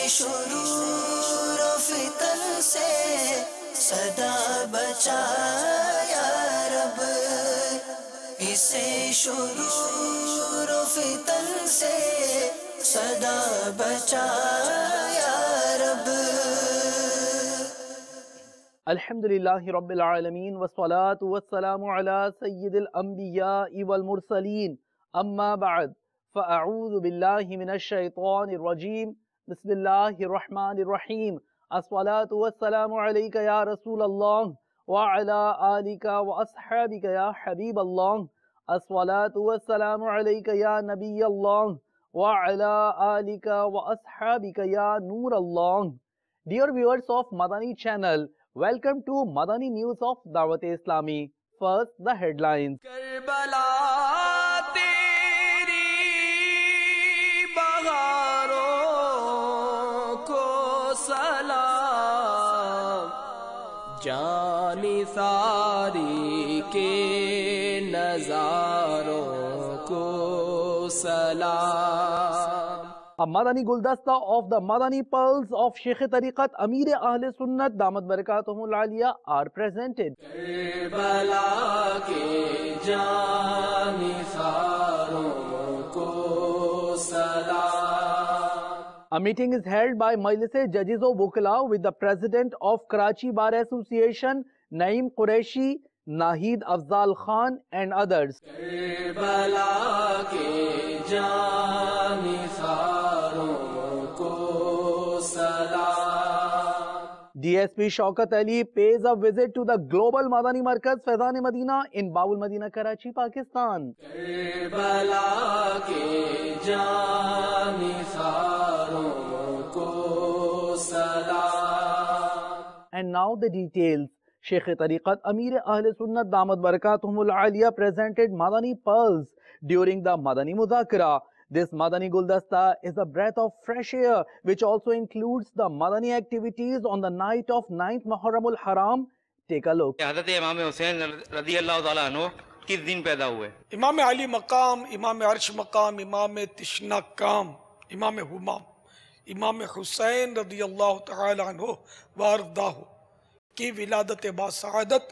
شرور و فتن سے صدا بچا یا رب، اسے شرور و فتن سے صدا بچا یا رب۔ الحمدللہ رب العالمین والصلاة والسلام علی سید الانبیاء والمرسلین، اما بعد فاعوذ باللہ من الشیطان الرجیم، بسم اللہ الرحمن الرحیم۔ الصلاة والسلام علیک یا رسول اللہ وعلی آلک واصحابک یا حبیب اللہ۔ الصلاة والسلام علیک یا نبی اللہ وعلی آلک واصحابک یا نور اللہ۔ Dear viewers of Madani channel, welcome to Madani News of Dawat Islami. First, the headlines. Karbala تیری بہاروں کو سلام، جان ساری کے نظاروں کو سلام۔ A Madani Guldasta of the Madani Pearls of Sheikh Tariqat Amir Ahl Sunnat Damat Barakatuhum Al-Aliya are presented. Karbala کے جانثاروں کو سلام۔ A meeting is held by Majlis Judges of Wukla with the President of Karachi Bar Association, Naeem Qureshi, Nahid Afzal Khan and others. Karbala کے جانثاروں کو سلام۔ DSP Shaukat Ali pays a visit to the Global Madani Markaz Faizan Madina in Babul Madina, Karachi, Pakistan. Karbala کے جانثاروں کو سلام۔ And now the details. Sheikh Tariqat Amir Ahl Sunnat Damat Barakatuhum Al-Aliya presented Madani Pearls during the Madani Muzakara. This Madani Guldasta is a breath of fresh air which also includes the Madani activities on the night of 9th Muharram al-Haram. Take a look. حضرت امام حسین رضی اللہ تعالیٰ عنہ کس دن پیدا ہوئے؟ امام علی مقام، امام عرش مقام، امام تشنا کام، امام حمام، امام حسین رضی اللہ تعالی عنہ واردہ کی ولادت باسعادت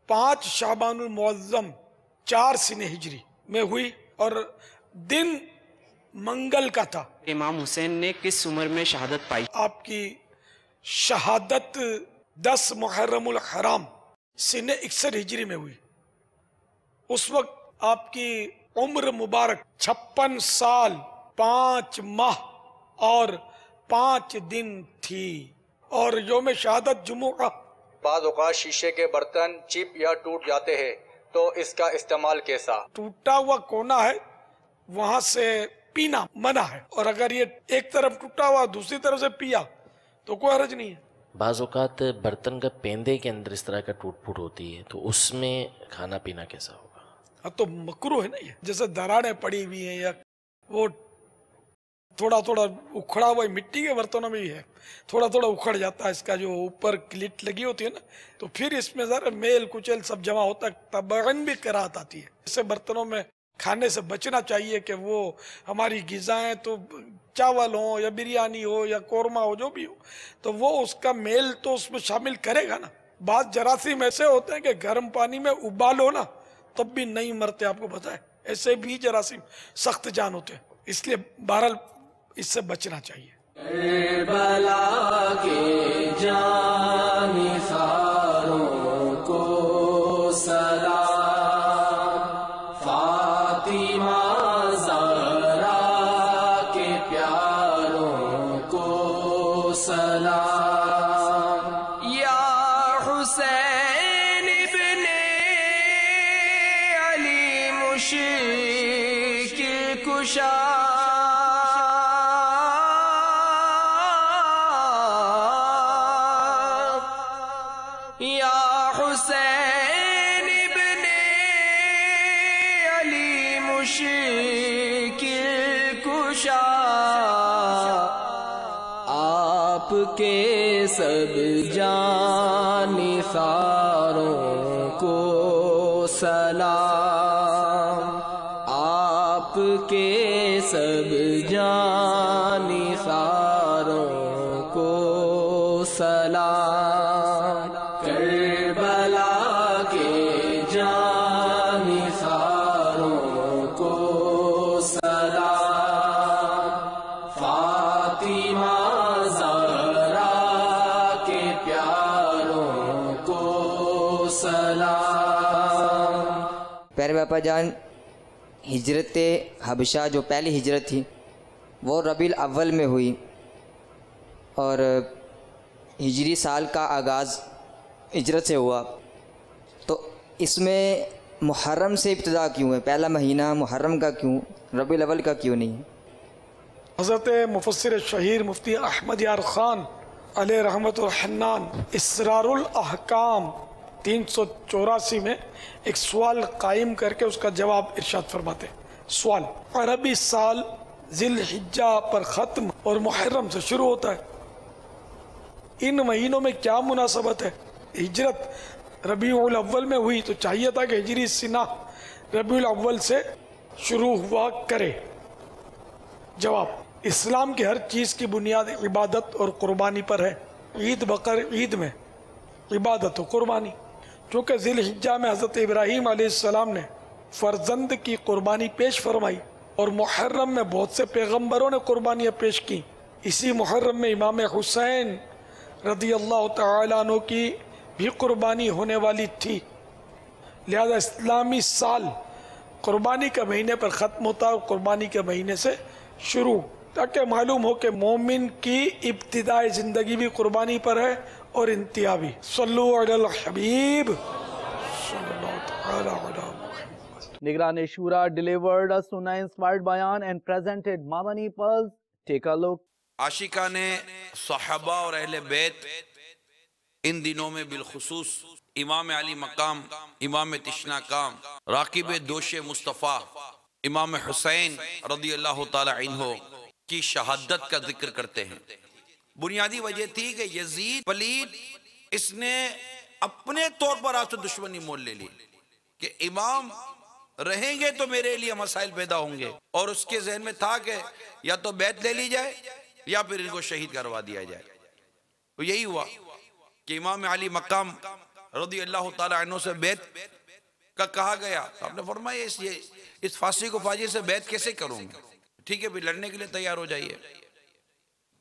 5 شعبان المعظم 4 سن ہجری میں ہوئی اور دن منگل کا تھا۔ امام حسین نے کس عمر میں شہادت پائی؟ آپ کی شہادت 10 محرم الحرام سن 61 ہجری میں ہوئی۔ اس وقت آپ کی عمر مبارک 56 سال 5 ماہ اور 5 دن تھی، اور یوم شہادت جمعہ۔ بعض اوقات شیشے کے برتن چپ یا ٹوٹ جاتے ہیں تو اس کا استعمال کیسا؟ ٹوٹا ہوا کونا ہے وہاں سے پینا منع ہے، اور اگر یہ ایک طرف ٹوٹا ہوا دوسری طرف سے پیا تو کوئی حرج نہیں ہے۔ بعض اوقات برتن کا پیندے کے اندر اس طرح کا ٹوٹ پھوٹ ہوتی ہے تو اس میں کھانا پینا کیسا ہوگا؟ تو مکروہ ہے نا یہ، جیسے دراڑیں پڑی ہوئی ہیں یا وہ تھوڑا تھوڑا اکھڑا ہوا مٹی کے برتنوں میں بھی ہے، تھوڑا تھوڑا اکھڑ جاتا ہے، اس کا جو اوپر کلٹ لگی ہوتی ہے نا، تو پھر اس میں ذرا میل کچل سب جمع ہوتا ہے، طبعاً بھی قرات آتی ہے۔ ایسے برتنوں میں کھانے سے بچنا چاہیے کہ وہ ہماری غذائیں تو چاول ہوں یا بریانی ہو یا قورمہ ہو جو بھی ہو تو وہ اس کا میل تو اس میں شامل کرے گا نا۔ بعض جراثیم ایسے ہوتے ہیں کہ گرم پانی میں ابالو نا تب بھی نہیں مرتے، آپ کو پتہ ہے، ایسے بھی جراثیم سخت جان ہوتے ہیں، اس لیے بہرحال اس سے بچنا چاہیے۔ کربلا کے جانثاروں کو سلام، فاطمہ زہرا کے پیاروں کو سلام، یا حسین ابن علی مشکل کشا، یا حسین ابن علی مشکل کشا، آپ کے سب جانثاروں کو سلام، آپ کے سب جانثاروں پیارے باپا جان، ہجرت حبشہ جو پہلی ہجرت تھی وہ ربیع الاول میں ہوئی، اور ہجری سال کا آغاز ہجرت سے ہوا، تو اس میں محرم سے ابتدا کیوں ہے؟ پہلا مہینہ محرم کا کیوں، ربیع الاول کا کیوں نہیں ہے؟ حضرت مفسر شہیر مفتی احمد یار خان علیہ رحمت الحنان اسرار الاحکام 384 میں ایک سوال قائم کر کے اس کا جواب ارشاد فرماتے ہیں۔ سوال: عربی سال ذی الحجہ پر ختم اور محرم سے شروع ہوتا ہے، ان مہینوں میں کیا مناسبت ہے؟ ہجرت ربیع الاول میں ہوئی تو چاہیے تھا کہ ہجری سنہ ربیع الاول سے شروع ہوا کرے۔ جواب: اسلام کی ہر چیز کی بنیاد عبادت اور قربانی پر ہے۔ عید بقر عید میں عبادت و قربانی، چونکہ ذی الحجہ میں حضرت ابراہیم علیہ السلام نے فرزند کی قربانی پیش فرمائی، اور محرم میں بہت سے پیغمبروں نے قربانیاں پیش کی۔ اسی محرم میں امام حسین رضی اللہ تعالیٰ عنہ کی بھی قربانی ہونے والی تھی، لہذا اسلامی سال قربانی کے مہینے پر ختم ہوتا ہے اور قربانی کے مہینے سے شروع، تاکہ معلوم ہو کہ مومن کی ابتدائی زندگی بھی قربانی پر ہے اور انتہا بھی۔ صلو علی الحبیب صلی اللہ تعالی علی محمد۔ Nigran Shura delivered a Sunnah inspired bayan and presented Madani Pulse. Take a look. عاشقان صحابہ اور اہل بیت ان دنوں میں بالخصوص امام علی مقام، امام تشنا کام، راقب دوش مصطفیٰ امام حسین رضی اللہ تعالی عنہ کی شہادت کا ذکر کرتے ہیں۔ بنیادی وجہ تھی کہ یزید پلید اس نے اپنے طور پر آپ سے دشمنی مول لے لی کہ امام رہیں گے تو میرے لیے مسائل پیدا ہوں گے، اور اس کے ذہن میں تھا کہ یا تو بیعت لے لی جائے یا پھر ان کو شہید کروا دیا جائے۔ تو یہی ہوا کہ امام علی مقام رضی اللہ تعالی عنہ سے بیعت کا کہا گیا، تو آپ نے فرمایا اس فاسق کو فاجر سے بیعت کیسے کروں گا؟ ٹھیک ہے بھی لڑنے کے لیے تیار ہو جائیے۔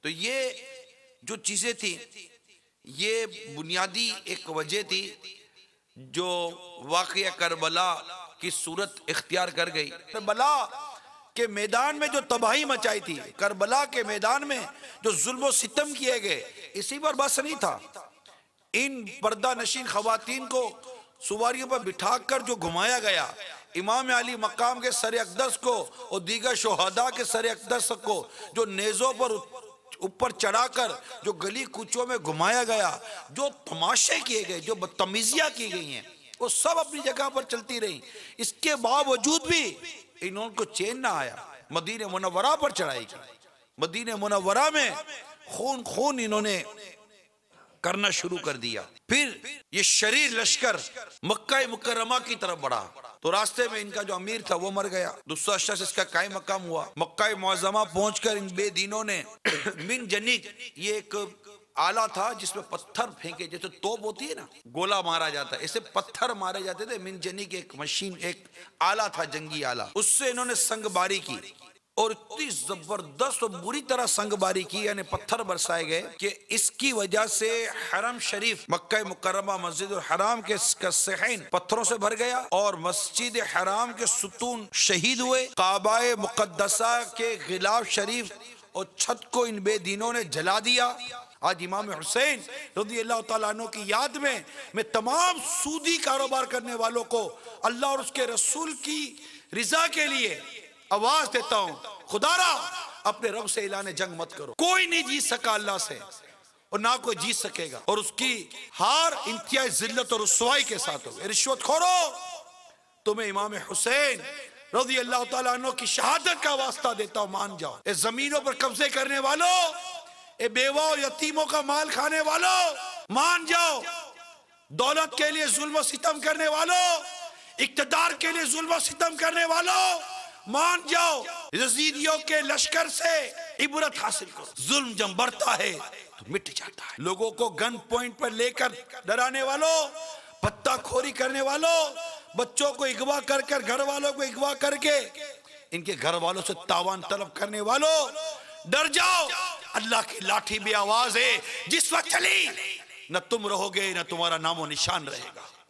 تو یہ جو چیزیں تھی یہ بنیادی ایک وجہ تھی جو واقعہ کربلا کی صورت اختیار کر گئی۔ کربلا کے میدان میں جو تباہی مچائی تھی، کربلا کے میدان میں جو ظلم و ستم کیے گئے، اسی پر بس نہیں تھا، ان پردہ نشین خواتین کو سواریوں پر بٹھا کر جو گھمایا گیا، امام علی مقام کے سر اقدس کو اور دیگر شہداء کے سر اقدس کو جو نیزوں پر اوپر چڑھا کر جو گلی کوچوں میں گھمایا گیا، جو تماشے کیے گئے، جو بدتمیزیاں کی گئی ہیں، وہ سب اپنی جگہ پر چلتی رہیں۔ اس کے باوجود بھی انہوں کو چین نہ آیا، مدینہ منورہ پر چڑھائی کی، مدینہ منورہ میں خون انہوں نے کرنا شروع کر دیا۔ پھر یہ شریر لشکر مکہ مکرمہ کی طرف بڑھا، تو راستے میں ان کا جو امیر تھا وہ مر گیا، دوسرا شخص اس کا قائم مقام ہوا۔ مکہ معظمہ پہنچ کر ان بے دینوں نے من جنیق، یہ ایک آلہ تھا جس میں پتھر پھینکے، جیسے توپ ہوتی ہے نا، گولہ مارا جاتا ہے، اسے پتھر مارے جاتے تھے۔ من جنیق ایک مشین، ایک آلہ تھا، جنگی آلہ، اس سے انہوں نے سنگ باری کی، اور اتنی زبردست اور بری طرح سنگ باری کی، یعنی پتھر برسائے گئے کہ اس کی وجہ سے حرم شریف مکہ مکرمہ مسجد الحرام کے صحن پتھروں سے بھر گیا، اور مسجد حرام کے ستون شہید ہوئے، کعبہ مقدسہ کے غلاف شریف اور چھت کو ان بے دینوں نے جلا دیا۔ آج امام حسین رضی اللہ تعالیٰ عنہ کی یاد میں تمام سودی کاروبار کرنے والوں کو اللہ اور اس کے رسول کی رضا کے لیے آواز دیتا ہوں، خدا را اپنے رب سے اعلان جنگ مت کرو۔ کوئی نہیں جیت سکا اللہ سے، اور نہ کوئی جیت سکے گا، اور اس کی ہار انتہائی ذلت اور رسوائی کے ساتھ ہوگی۔ رشوت خورو، تمہیں امام حسین رضی اللہ تعالیٰ عنہ کی شہادت کا واسطہ دیتا ہوں، مان جاؤ۔ اے زمینوں پر قبضے کرنے والوں، اے بیوہ و یتیموں کا مال کھانے والوں، مان جاؤ۔ دولت کے لیے ظلم و ستم کرنے والوں، اقتدار کے لیے ظلم و ستم کرنے والوں، مان جاؤ۔ یزیدیوں کے لشکر سے عبرت حاصل کرو۔ ظلم جب بڑھتا ہے تو مٹ جاتا ہے۔ لوگوں کو گن پوائنٹ پر لے کر ڈرانے والوں، پتہ کھوری کرنے والوں، بچوں کو اغوا کر کر، گھر والوں کو اغوا کر کے ان کے گھر والوں سے تاوان طلب کرنے والوں، ڈر جاؤ۔ اللہ کی لاٹھی بھی آواز ہے، جس وقت چلی نہ تم رہو گے نہ تمہارا نام و نشان رہے گا۔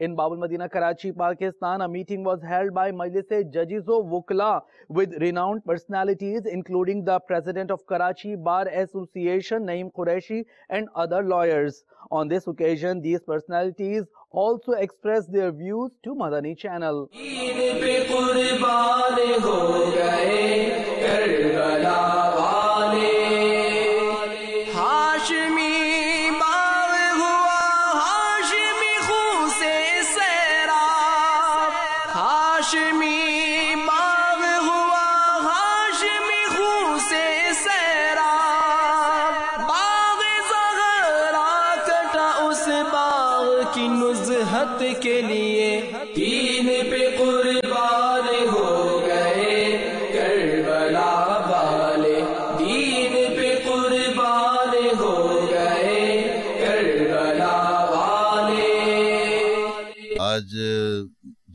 In Babul Madina, Karachi, Pakistan, a meeting was held by Majlis Judges of Wukla with renowned personalities including the President of Karachi Bar Association, Naeem Qureshi, and other lawyers. On this occasion, these personalities also expressed their views to Madani Channel. کے لیے دین پہ قربان ہو گئے کربلا والے، دین پہ قربان ہو گئے کربلا والے۔ آج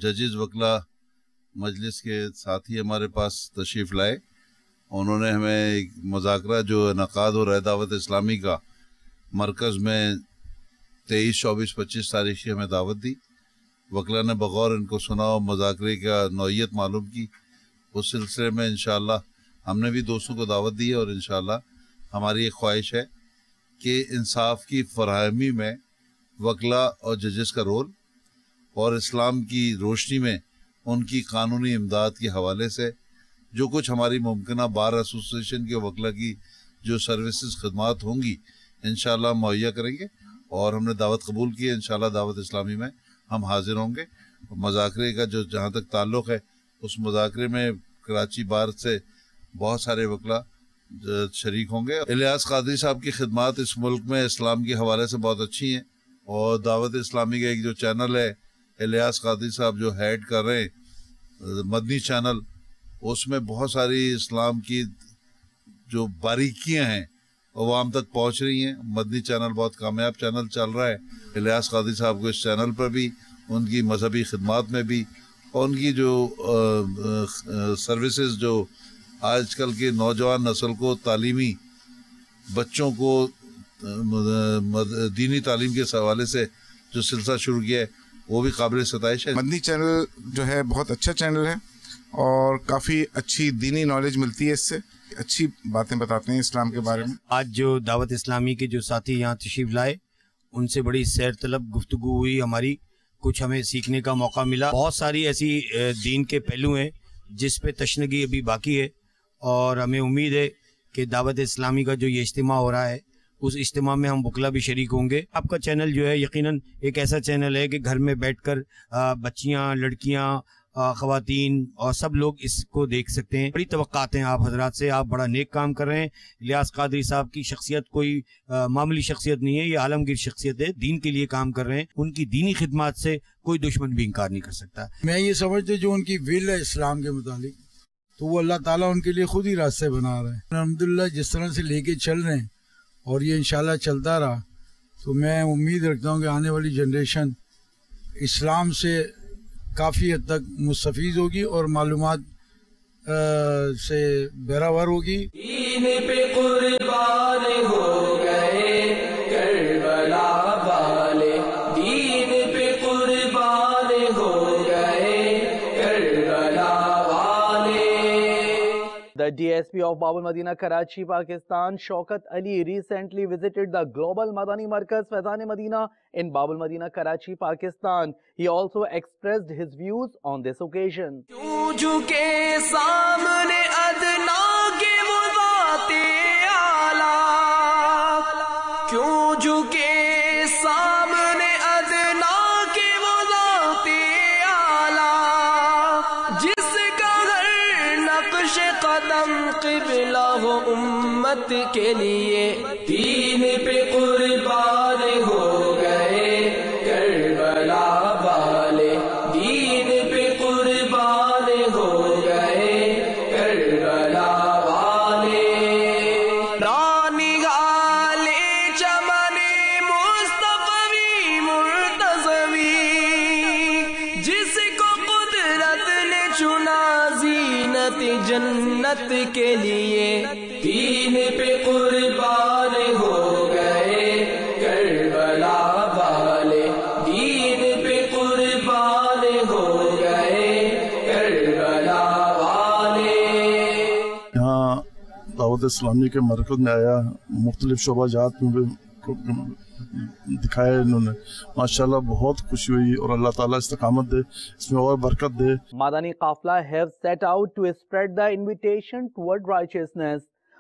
ججز وکلا مجلس کے ساتھی ہمارے پاس تشریف لائے، انہوں نے ہمیں ایک مذاکرہ جو انعقاد ہو رہا ہے دعوت اسلامی کا مرکز میں 23، 24، 25 تاریخ کی ہمیں دعوت دی۔ وکلا نے بغور ان کو سنا اور مذاکرے کا نوعیت معلوم کی۔ اس سلسلے میں انشاءاللہ ہم نے بھی دوستوں کو دعوت دی ہے اور انشاءاللہ ہماری ایک خواہش ہے کہ انصاف کی فراہمی میں وکلا اور ججز کا رول اور اسلام کی روشنی میں ان کی قانونی امداد کے حوالے سے جو کچھ ہماری ممکنہ بار ایسوسیشن کے وکلا کی جو سروسز خدمات ہوں گی انشاءاللہ مہیا کریں گے، اور ہم نے دعوت قبول کی ہے۔ انشاءاللہ دعوت اسلامی میں ہم حاضر ہوں گے۔ مذاکرے کا جو جہاں تک تعلق ہے اس مذاکرے میں کراچی بار سے بہت سارے وکلا شریک ہوں گے۔ الیاس قادری صاحب کی خدمات اس ملک میں اسلام کے حوالے سے بہت اچھی ہیں، اور دعوت اسلامی کا ایک جو چینل ہے الیاس قادری صاحب جو ہیڈ کر رہے ہیں مدنی چینل، اس میں بہت ساری اسلام کی جو باریکیاں ہیں عوام تک پہنچ رہی ہیں۔ مدنی چینل بہت کامیاب چینل چل رہا ہے۔ الیاس قادری صاحب کو اس چینل پر بھی، ان کی مذہبی خدمات میں بھی، اور ان کی جو سروسز جو آج کل کے نوجوان نسل کو تعلیمی، بچوں کو دینی تعلیم کے حوالے سے جو سلسلہ شروع کیا ہے وہ بھی قابل ستائش ہے۔ مدنی چینل جو ہے بہت اچھا چینل ہے اور کافی اچھی دینی نالج ملتی ہے، اس سے اچھی باتیں بتاتے ہیں اسلام کے بارے میں۔ آج جو دعوت اسلامی کے جو ساتھی یہاں تشریف لائے ان سے بڑی سیر طلب گفتگو ہوئی ہماری، کچھ ہمیں سیکھنے کا موقع ملا۔ بہت ساری ایسی دین کے پہلو ہیں جس پہ تشنگی ابھی باقی ہے، اور ہمیں امید ہے کہ دعوت اسلامی کا جو یہ اجتماع ہو رہا ہے اس اجتماع میں ہم وکلا بھی شریک ہوں گے۔ آپ کا چینل جو ہے یقیناً ایک ایسا چینل ہے کہ گھر میں بیٹھ کر بچیاں، لڑکیاں، خواتین اور سب لوگ اس کو دیکھ سکتے ہیں۔ بڑی توقعات ہیں آپ حضرات سے، آپ بڑا نیک کام کر رہے ہیں۔ الیاس قادری صاحب کی شخصیت کوئی معمولی شخصیت نہیں ہے، یہ عالمگیر شخصیت ہے، دین کے لیے کام کر رہے ہیں۔ ان کی دینی خدمات سے کوئی دشمن بھی انکار نہیں کر سکتا۔ میں یہ سمجھتے جو ان کی ول ہے اسلام کے متعلق، تو وہ اللہ تعالیٰ ان کے لیے خود ہی راستے بنا رہے ہیں۔ الحمدللہ جس طرح سے لے کے چل رہے ہیں اور یہ انشاءاللہ چلتا رہا تو میں امید رکھتا ہوں کہ آنے والی جنریشن اسلام سے کافی حد تک مستفید ہوگی اور معلومات سے بہراور ہوگی۔ دین پہ قربان ہو گئے کربلا والے، دین پہ قربان ہو گئے کربلا والے۔ The DSP of Babul Madina, Karachi, Pakistan, Shaukat Ali, recently visited the Global Madani Markaz Faizan-e-Madina in Babul Madina, Karachi, Pakistan. He also expressed his views on this occasion. کیوں جھکے سامنے ادنا کے وہ ذات اعلیٰ، کیوں جھکے سامنے ادنا کے وہ ذات نقش قدم قبلہ ہو امت کے لیے، دین پہ قربان ہو گئے کربلا والے، دین پہ قربان ہو گئے کربلا والے۔ رانی غالے چمن مصطفی مرتضوی، جس کو قدرت نے چنا زینت جنت کے لیے، دین پہ قربان ہو گئے کربلا والے، دین پہ قربان ہو گئے کربلا والے۔ یہاں دعوت اسلامی کے مرکز میں آیا، مختلف شعبہ جات میں بھی دکھائے انہوں نے، ماشاءاللہ بہت خوشی ہوئی، اور اللہ تعالیٰ استقامت دے، اس میں اور برکت دے۔ Madani Qafla have set out to spread the invitation toward righteousness.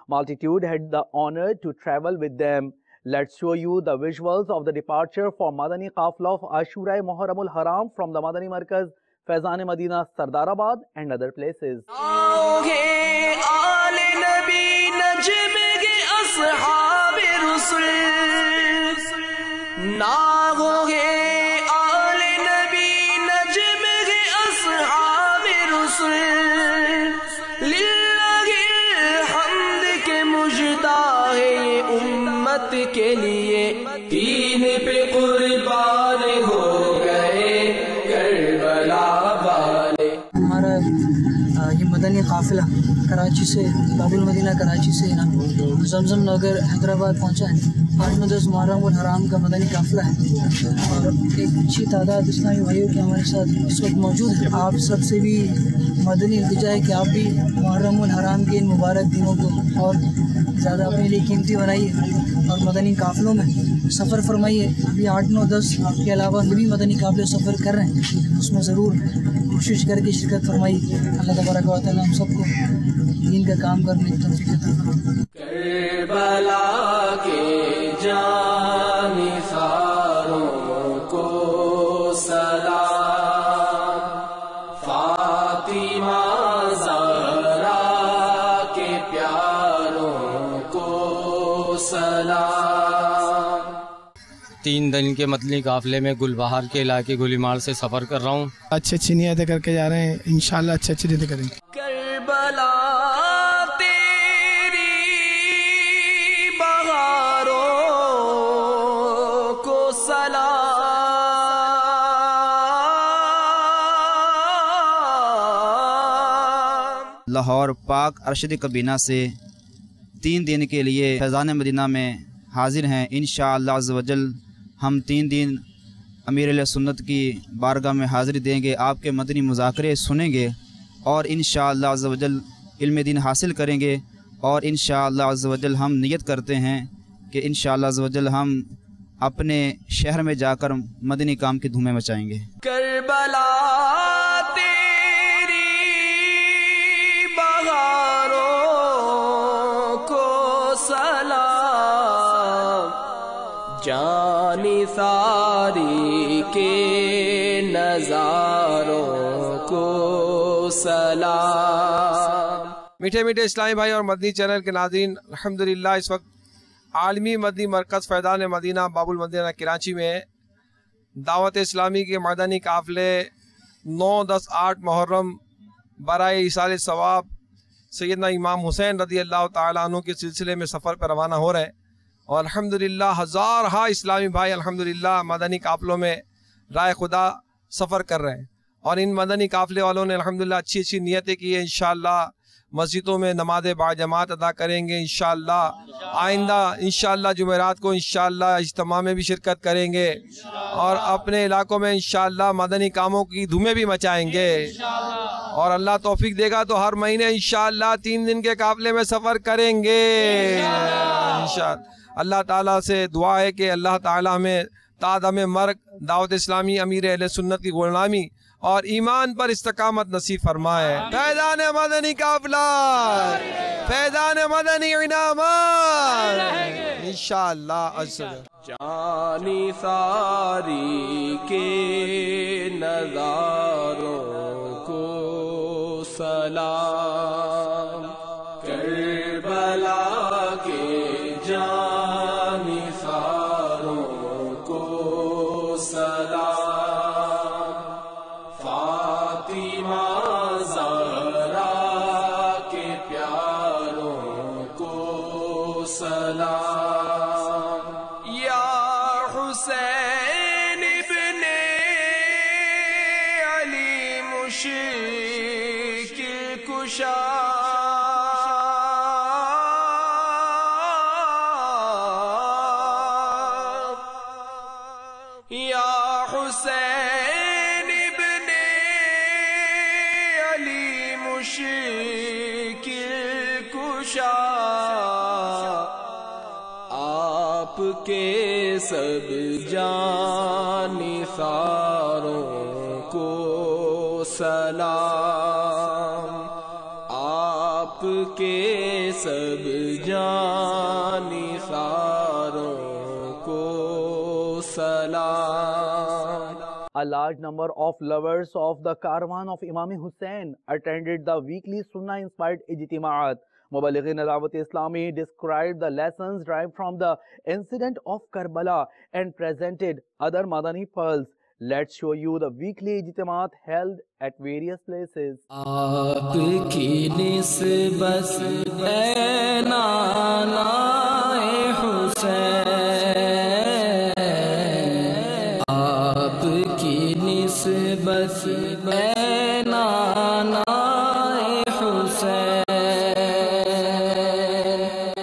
Multitude had the honor to travel with them. Let's show you the visuals of the departure for Madani Qafla of Ashura Muharramul Haram from the Madani Markaz, Faizan Madina, Sardarabad and other places. آل نبی نجم کے اصحاب رسول، ناغو گے آل نبی نجم کے اصحاب رسول، للہ الحمد کے مجدہ ہے یہ امت کے لیے، دین پہ قربان ہو گئے کربلا والے۔ ہمارا یہ مدنی قافلہ کراچی سے، باب المدینہ کراچی سے زمزم نگر حیدرآباد پہنچا ہے۔ 8-10 محرم الحرام کا مدنی قافلہ ہے، اور ایک اچھی تعداد اسلامی بھائیوں کے ہمارے ساتھ اس وقت موجود ہے۔ آپ سب سے بھی مدنی التجا ہے کہ آپ بھی محرم الحرام کے ان مبارک دنوں کو اور زیادہ اپنے لیے قیمتی بنائیے، اور مدنی قافلوں میں سفر فرمائیے۔ ابھی 8, 9, 10 کے علاوہ بھی مدنی قافلے سفر کر رہے ہیں، اس میں ضرور کوشش کر کے شرکت فرمائیے۔ اللہ تبارک و تعالیٰ ہم سب کو دین کا کام کرنے کی توفیق عطا فرمائے۔ کربلا کے جانثاروں کو سلام، فاطمہ زہرا کے پیاروں کو سلام۔ 3 دن کے مدنی قافلے میں گل بہار کے علاقے گلیمار سے سفر کر رہا ہوں۔ اچھی نیتیں کر کے جا رہے ہیں، انشاءاللہ اچھی نیتیں کریں گے۔ کربلا تیری بہاروں کو سلام، لاہور پاک ارشد کابینہ سے 3 دن کے لیے فیضان مدینہ میں حاضر ہیں۔ انشاءاللہ عز و جل ہم 3 دن امیر علیہ سنت کی بارگاہ میں حاضری دیں گے، آپ کے مدنی مذاکرے سنیں گے، اور انشاءاللہ عز و جل علم دین حاصل کریں گے، اور انشاءاللہ عز و جل ہم نیت کرتے ہیں کہ انشاءاللہ عز و جل ہم اپنے شہر میں جا کر مدنی کام کی دھومیں مچائیں گے۔ کربلا تیری بہاروں کو سلام، جانی ساری کے نظاروں کو سلام۔ میٹھے میٹھے اسلامی بھائی اور مدنی چینل کے ناظرین، الحمدللہ اس وقت عالمی مدنی مرکز فیضان مدینہ باب المدینہ کراچی میں دعوت اسلامی کے مدنی قافلے 9، 10، 8 محرم برائے ایصال ثواب سیدنا امام حسین رضی اللہ تعالیٰ عنہ کے سلسلے میں سفر پر روانہ ہو رہے ہیں، اور الحمدللہ ہزارہا اسلامی بھائی الحمدللہ مدنی قافلوں میں رائے خدا سفر کر رہے ہیں، اور ان مدنی قافلے والوں نے الحمدللہ اچھی اچھی نیتیں کی ہیں۔ انشاءاللہ مسجدوں میں نماز باجماعت ادا کریں گے، انشاءاللہ آئندہ انشاءاللہ جمعرات کو انشاءاللہ اجتماع میں بھی شرکت کریں گے، اور اپنے علاقوں میں انشاءاللہ مدنی کاموں کی دھومیں بھی مچائیں گے، اور اللہ توفیق دے گا تو ہر مہینے انشاءاللہ 3 دن کے قافلے میں سفر کریں گے انشاءاللہ۔ اللہ تعالیٰ سے دعا ہے کہ اللہ تعالیٰ ہمیں تعدم مرگ دعوت اسلامی امیر اہل سنت کی غلامی اور ایمان پر استقامت نصیب فرمائے۔ فیضان مدنی قافلہ، فیضان مدنی انعامات انشاءاللہ عز و جل۔ جانی ساری کے نظاروں کو سلام کربلا کے جانثاروں کو سلام فاطمہ زہرا کے پیاروں کو سلام یا حسین ابن علی مشکل کشا یا حسین ابن علی مشکل کشا آپ کے سب جانثاروں کو سلام آپ کے سب جانثاروں کو سلام. A large number of lovers of the caravan of Imam Hussain attended the weekly Sunnah-inspired Ijtima'at. Mubalighin Dawat Islami described the lessons derived from the incident of Karbala and presented other Madani pearls. Let's show you the weekly Ijtima'at held at various places. آپ کی نسبت اے نانا حسین، آپ کی نسبت اے نانا حسین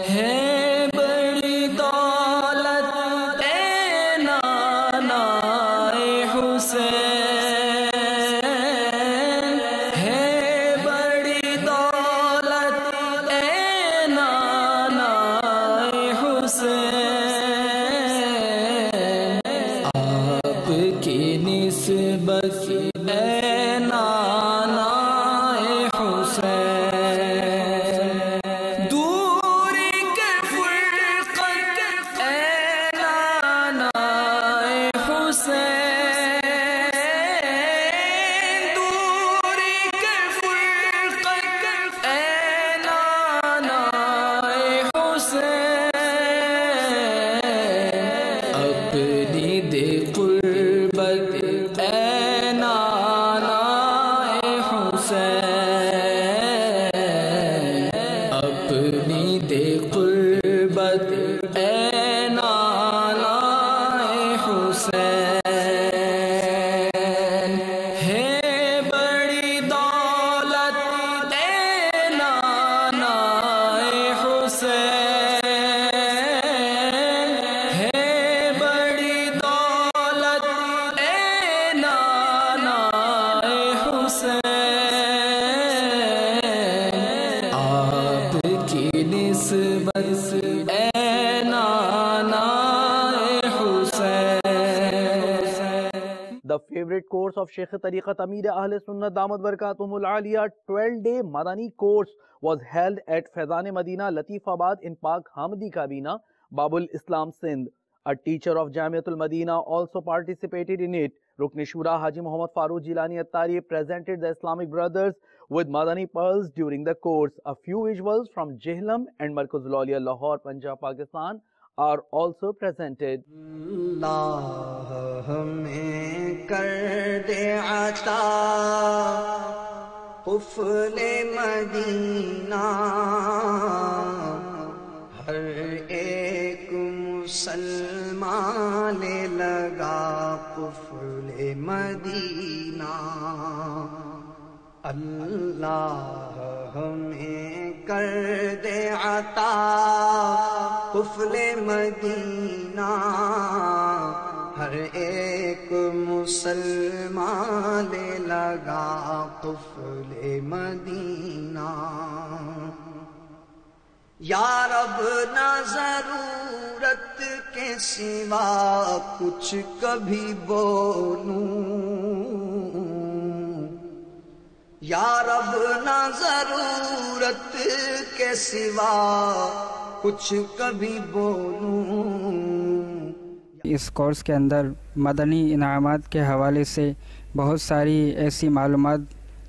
ہے بڑی دولت اے نانا حسین ہے بڑی دولت اے نانا حسین آپ کی نسبت اے نانا حسین دوری کے فرقت اے نانا حسین دوری کے فرقت اے نانا حسین اپنی دے قربت اے نانا حسین اپنی دے قربت اے نانا حسین ہے بڑی دولت اے نانا حسین ہے بڑی دولت اے نانا حسین آپ کی نسبت اے نانا حسین. The favorite course of Sheikh Tariqat Amir Ahl Sunnat Damat Barakatuhum Al-Aliyah 12-day Madani course was held at Faizan Madina, Latifabad in Pak Hamdi Kabina, Babul Islam Sindh. A teacher of Jamiatul Madina also participated in it. Rukn Shura Haji Muhammad Farooq Jilani Attari presented the Islamic brothers with Madani pearls during the course. A few visuals from Jihlam and Markazul Awliya Lahore, Punjab, Pakistan are also presented. اللہ ہمیں کر دے عطا قفل مدینہ ہر ایک مسلمان لگا قفل مدینہ اللہ ہمیں کر دے عطا قفل مدینہ ہر ایک مسلمان لگا قفل مدینہ یا رب نہ ضرورت کے سوا کچھ کبھی بولوں یا رب نہ ضرورت کے سوا کچھ کبھی بولوں. اس کورس کے اندر مدنی انعامات کے حوالے سے بہت ساری ایسی معلومات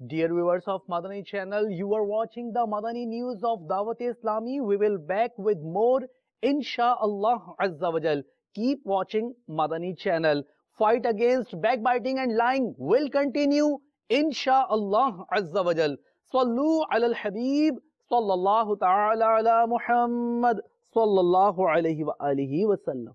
Dear viewers of Madani channel, you are watching the Madani news of Dawat Islami. We will back with more Insha'Allah Azza wa Jal. Keep watching Madani channel. Fight against backbiting and lying will continue Insha'Allah Azza wa Jal. Sallu ala al-Habib sallallahu ta'ala ala Muhammad sallallahu alayhi wa alihi wa sallam.